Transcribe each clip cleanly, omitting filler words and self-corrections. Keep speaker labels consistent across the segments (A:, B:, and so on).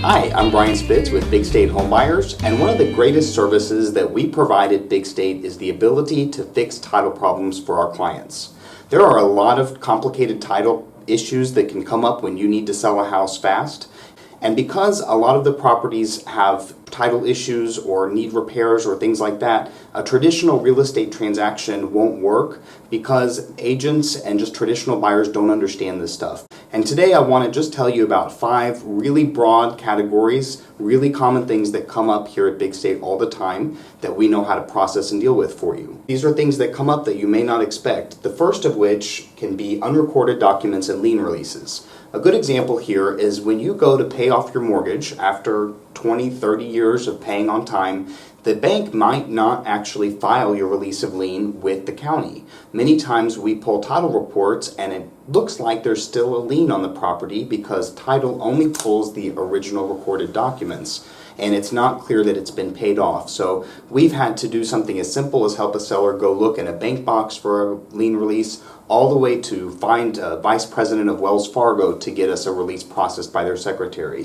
A: Hi, I'm Brian Spitz with Big State Home Buyers, and one of the greatest services that we provide at Big State is the ability to fix title problems for our clients. There are a lot of complicated title issues that can come up when you need to sell a house fast, and because a lot of the properties have title issues or need repairs or things like that, a traditional real estate transaction won't work because agents and just traditional buyers don't understand this stuff. And today I want to just tell you about 5 really broad categories, really common things that come up here at Big State all the time that we know how to process and deal with for you. These are things that come up that you may not expect, the first of which can be unrecorded documents and lien releases. A good example here is when you go to pay off your mortgage after 20, 30 years of paying on time, the bank might not actually file your release of lien with the county. Many times we pull title reports and it looks like there's still a lien on the property because title only pulls the original recorded documents, and it's not clear that it's been paid off. So we've had to do something as simple as help a seller go look in a bank box for a lien release, all the way to find a vice president of Wells Fargo to get us a release processed by their secretary.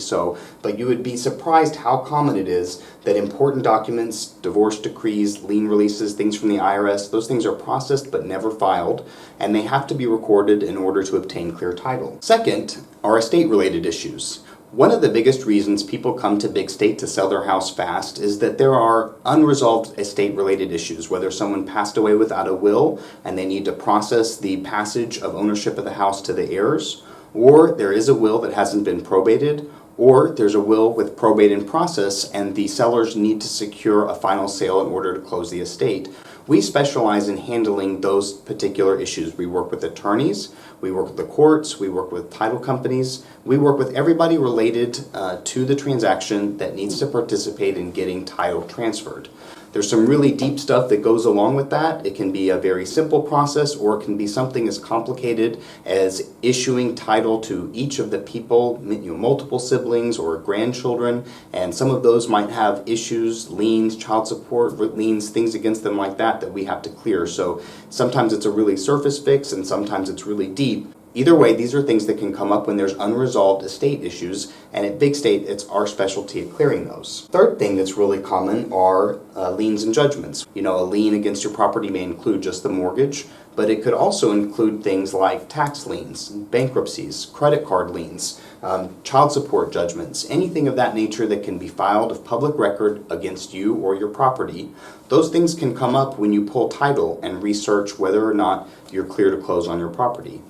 A: But you would be surprised how common it is that important documents, divorce decrees, lien releases, things from the IRS, those things are processed but never filed, and they have to be recorded in order to obtain clear title. Second are estate-related issues. One of the biggest reasons people come to Big State to sell their house fast is that there are unresolved estate-related issues, whether someone passed away without a will and they need to process the passage of ownership of the house to the heirs, or there is a will that hasn't been probated, or there's a will with probate in process and the sellers need to secure a final sale in order to close the estate. We specialize in handling those particular issues. We work with attorneys, we work with the courts, we work with title companies, we work with everybody related to the transaction that needs to participate in getting title transferred. There's some really deep stuff that goes along with that. It can be a very simple process, or it can be something as complicated as issuing title to each of the people, multiple siblings or grandchildren, and some of those might have issues, liens, child support liens, things against them like that we have to clear. So sometimes it's a really surface fix and sometimes it's really deep. Either way, these are things that can come up when there's unresolved estate issues, and at Big State, it's our specialty at clearing those. Third thing that's really common are liens and judgments. A lien against your property may include just the mortgage, but it could also include things like tax liens, bankruptcies, credit card liens, child support judgments, anything of that nature that can be filed of public record against you or your property. Those things can come up when you pull title and research whether or not you're clear to close on your property.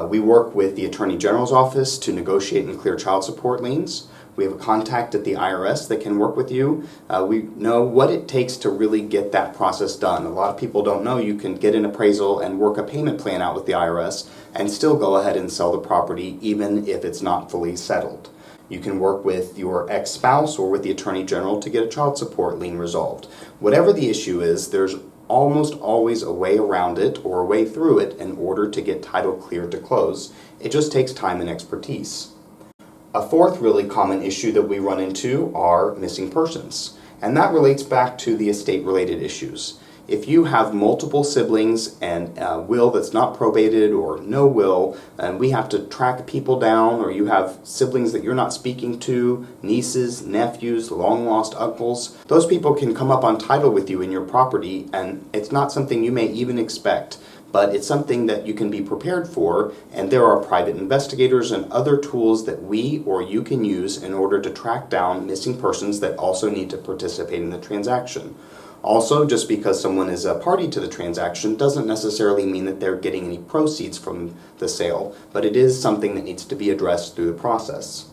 A: We work with the Attorney General's office to negotiate and clear child support liens. We have a contact at the IRS that can work with you. We know what it takes to really get that process done. A lot of people don't know you can get an appraisal and work a payment plan out with the IRS and still go ahead and sell the property even if it's not fully settled. You can work with your ex-spouse or with the Attorney General to get a child support lien resolved. Whatever the issue is, there's almost always a way around it or a way through it in order to get title cleared to close. It just takes time and expertise. A fourth really common issue that we run into are missing persons, and that relates back to the estate-related issues. If you have multiple siblings and a will that's not probated or no will, and we have to track people down, or you have siblings that you're not speaking to, nieces, nephews, long-lost uncles, those people can come up on title with you in your property, and it's not something you may even expect, but it's something that you can be prepared for, and there are private investigators and other tools that we or you can use in order to track down missing persons that also need to participate in the transaction. Also, just because someone is a party to the transaction doesn't necessarily mean that they're getting any proceeds from the sale, but it is something that needs to be addressed through the process.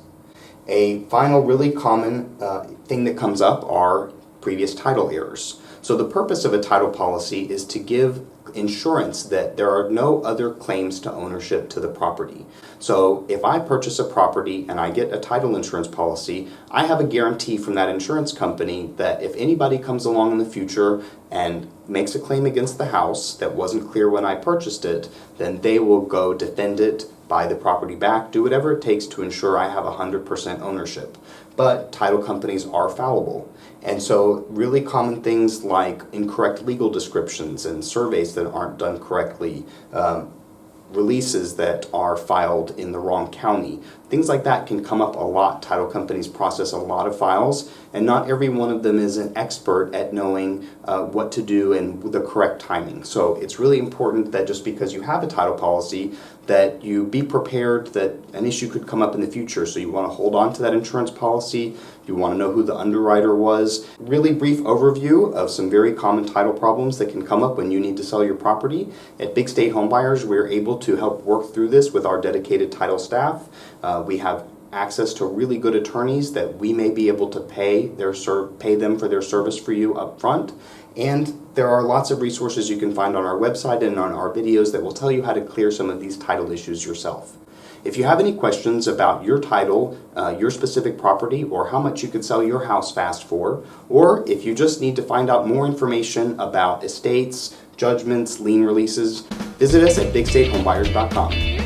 A: A final really common thing that comes up are previous title errors. So the purpose of a title policy is to give insurance that there are no other claims to ownership to the property. So if I purchase a property and I get a title insurance policy, I have a guarantee from that insurance company that if anybody comes along in the future and makes a claim against the house that wasn't clear when I purchased it, then they will go defend it, buy the property back, do whatever it takes to ensure I have 100% ownership. But title companies are fallible. And so really common things like incorrect legal descriptions and surveys that aren't done correctly, releases that are filed in the wrong county. Things like that can come up a lot. Title companies process a lot of files, and not every one of them is an expert at knowing what to do and the correct timing. So it's really important that just because you have a title policy, that you be prepared that an issue could come up in the future. So you want to hold on to that insurance policy. You want to know who the underwriter was. Really brief overview of some very common title problems that can come up when you need to sell your property. At Big State Homebuyers, we're able to help work through this with our dedicated title staff. We have access to really good attorneys that we may be able to pay them for their service for you up front. And there are lots of resources you can find on our website and on our videos that will tell you how to clear some of these title issues yourself. If you have any questions about your title, your specific property, or how much you could sell your house fast for, or if you just need to find out more information about estates, judgments, lien releases, visit us at bigstatehomebuyers.com.